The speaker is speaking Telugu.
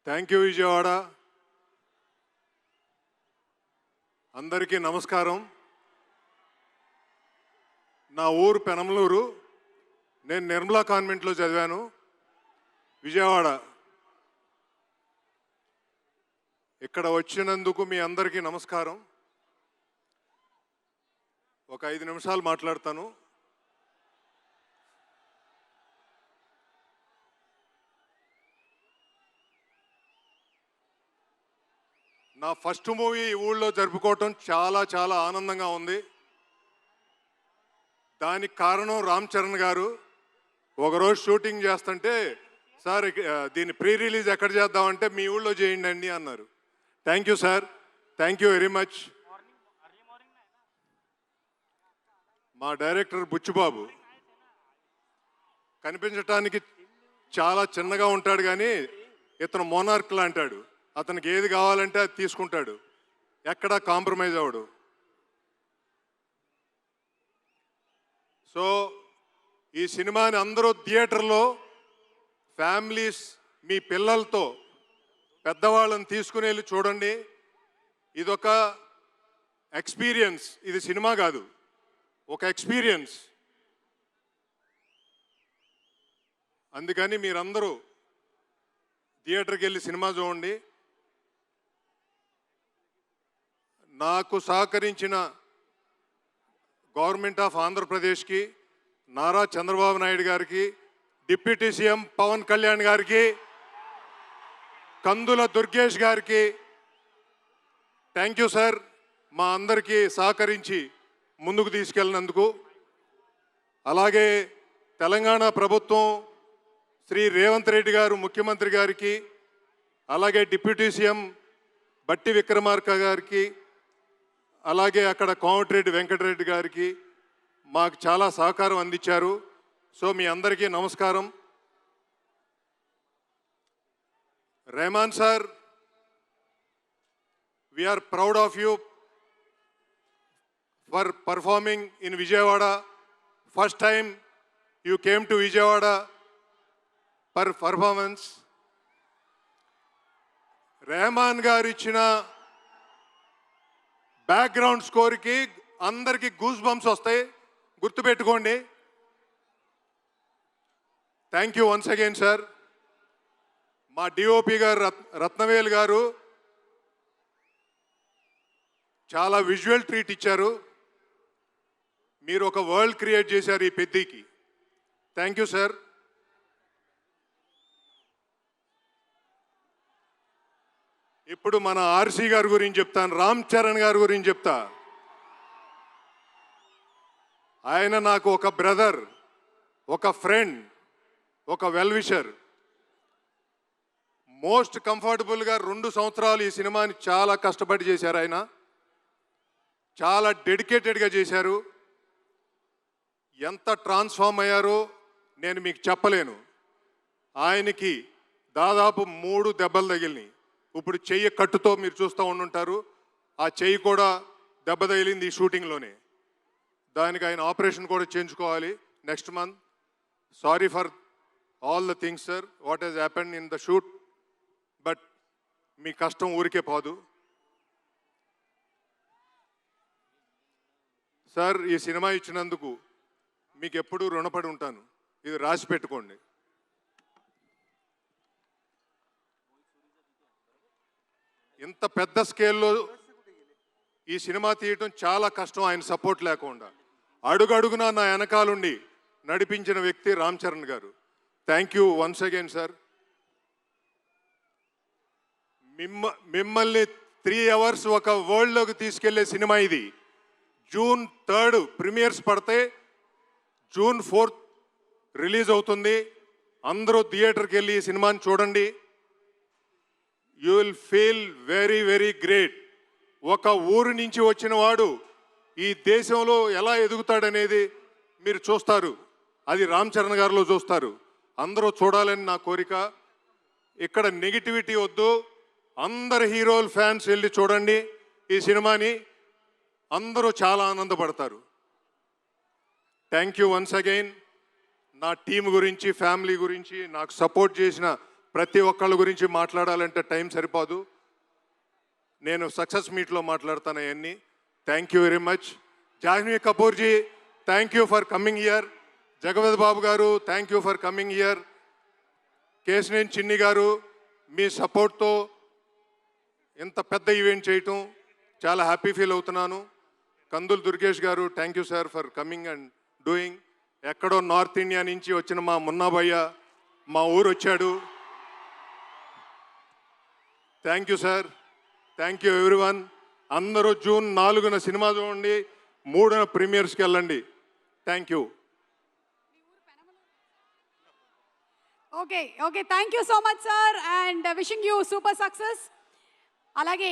Thank you Vijayawada. అందరికీ నమస్కారం. నా ఊరు పెనమలూరు. నేను నిర్మలా కాన్వెంట్లో చదివాను విజయవాడ. ఇక్కడ వచ్చినందుకు మీ అందరికీ నమస్కారం. ఒక 5 నిమిషాలు మాట్లాడతాను. నా ఫస్ట్ మూవీ ఈ ఊళ్ళో జరుపుకోవటం చాలా చాలా ఆనందంగా ఉంది. దానికి కారణం రామ్ చరణ్ గారు. ఒకరోజు షూటింగ్ చేస్తుంటే, సార్ దీన్ని ప్రీ రిలీజ్ ఎక్కడ చేద్దామంటే మీ ఊళ్ళో చేయండి అండి అన్నారు. Thank you sir, thank you very much. మా డైరెక్టర్ బుచ్చిబాబు కనిపించటానికి చాలా చిన్నగా ఉంటాడు, కానీ ఇతను మోనార్క్ లాంటాడు. అతనికి ఏది కావాలంటే అది తీసుకుంటాడు, ఎక్కడా కాంప్రమైజ్ అవడు. సో ఈ సినిమాని అందరూ థియేటర్లో ఫ్యామిలీస్ మీ పిల్లలతో పెద్దవాళ్ళని తీసుకుని వెళ్ళి చూడండి. ఇదొక ఎక్స్పీరియన్స్, ఇది సినిమా కాదు, ఒక ఎక్స్పీరియన్స్. అందుకని మీరందరూ థియేటర్కి వెళ్ళి సినిమా చూడండి. నాకు సహకరించిన గవర్నమెంట్ ఆఫ్ ఆంధ్రప్రదేశ్కి, నారా చంద్రబాబు నాయుడు గారికి, డిప్యూటీ సీఎం పవన్ కళ్యాణ్ గారికి, కందుల దుర్గేష్ గారికి థ్యాంక్ యూ సార్. మా అందరికీ సహకరించి ముందుకు తీసుకెళ్ళినందుకు. అలాగే తెలంగాణ ప్రభుత్వం, శ్రీ రేవంత్ రెడ్డి గారు ముఖ్యమంత్రి గారికి, అలాగే డిప్యూటీ సీఎం బట్టి విక్రమార్క గారికి, అలాగే అక్కడ కోమటిరెడ్డి వెంకటరెడ్డి గారికి మాకు చాలా సహకారం అందించారు. సో మీ అందరికీ నమస్కారం. Rahman sir, we are proud of you for performing in Vijayawada. First time you came to Vijayawada for performance. Rahman గారు ఇచ్చిన బ్యాక్గ్రౌండ్ స్కోర్కి అందరికీ గూస్ బంప్స్ వస్తాయి, గుర్తుపెట్టుకోండి. Thank you once again sir. మా డిఓపి గారు రత్నవేల్ గారు చాలా విజువల్ ట్రీట్ ఇచ్చారు. మీరు ఒక వరల్డ్ క్రియేట్ చేశారు ఈ పెద్దికి. Thank you sir. ఇప్పుడు మన ఆర్సీ గారి గురించి చెప్తాను, రామ్ చరణ్ గారి గురించి చెప్తా. ఆయన నాకు ఒక బ్రదర్, ఒక ఫ్రెండ్, ఒక వెల్ విషర్. మోస్ట్ కంఫర్టబుల్గా 2 సంవత్సరాలు ఈ సినిమాని చాలా కష్టపడి చేశారు. ఆయన చాలా డెడికేటెడ్గా చేశారు. ఎంత ట్రాన్స్ఫార్మ్ అయ్యారో నేను మీకు చెప్పలేను. ఆయనకి దాదాపు 3 దెబ్బలు తగిలినాయి. ఇప్పుడు చెయ్యి కట్టుతో మీరు చూస్తూ ఉండుంటారు. ఆ చెయ్యి కూడా దెబ్బ తగిలింది ఈ షూటింగ్లోనే. దానికి ఆయన ఆపరేషన్ కూడా చేయించుకోవాలి next month. Sorry for all the things sir, what has happened in the shoot. But మీ కష్టం ఊరికే పోదు సార్. ఈ సినిమా ఇచ్చినందుకు మీకు ఎప్పుడూ రుణపడి ఉంటాను. ఇది రాసి పెట్టుకోండి. ఇంత పెద్ద స్కేల్లో ఈ సినిమా తీయటం చాలా కష్టం, ఆయన సపోర్ట్ లేకుండా. అడుగడుగునా నా వెనకాలుండి నడిపించిన వ్యక్తి రామ్ చరణ్ గారు. Thank you once again sir. మిమ్మల్ని 3 అవర్స్ ఒక వరల్డ్లోకి తీసుకెళ్లే సినిమా ఇది. June 3 ప్రీమియర్స్ పడితే June 4 రిలీజ్ అవుతుంది. అందరూ థియేటర్కి వెళ్ళి ఈ సినిమాని చూడండి. You will feel very very great. ఒక ఊరు నుంచి వచ్చిన వాడు ఈ దేశంలో ఎలా ఎదుగుతాడనేది మీరు చూస్తారు. అది రామ్ చరణ్ గారిలో చూస్తారు. అందరూ చూడాలని నా కోరిక. ఇక్కడ నెగిటివిటీ వద్దు. అందరు హీరోల ఫ్యాన్స్ వెళ్ళి చూడండి ఈ సినిమాని. అందరూ చాలా ఆనందపడతారు. Thank you once again. నా టీం గురించి, ఫ్యామిలీ గురించి, నాకు సపోర్ట్ చేసిన ప్రతి ఒక్కళ్ళ గురించి మాట్లాడాలంటే టైం సరిపోదు. నేను సక్సెస్ మీట్లో మాట్లాడతాను అవన్నీ. Thank you very much. Jahnavi కపూర్జీ, thank you for coming here. Jagapathi బాబు గారు, thank you for coming here. Kesineni చిన్ని గారు, మీ సపోర్ట్తో ఇంత పెద్ద ఈవెంట్ చేయటం చాలా హ్యాపీ ఫీల్ అవుతున్నాను. కందులు దుర్గేష్ గారు, thank you sir for coming and doing. ఎక్కడో నార్త్ ఇండియా నుంచి వచ్చిన మా మున్నాభయ్య మా ఊరు వచ్చాడు. Thank you sir. Thank you everyone. అందరూ జూన్ 4న సినిమా చూడండి, 3న ప్రీమియర్స్కి వెళ్ళండి. Thank you. Okay, thank you so much sir and wishing you super success. అలాగే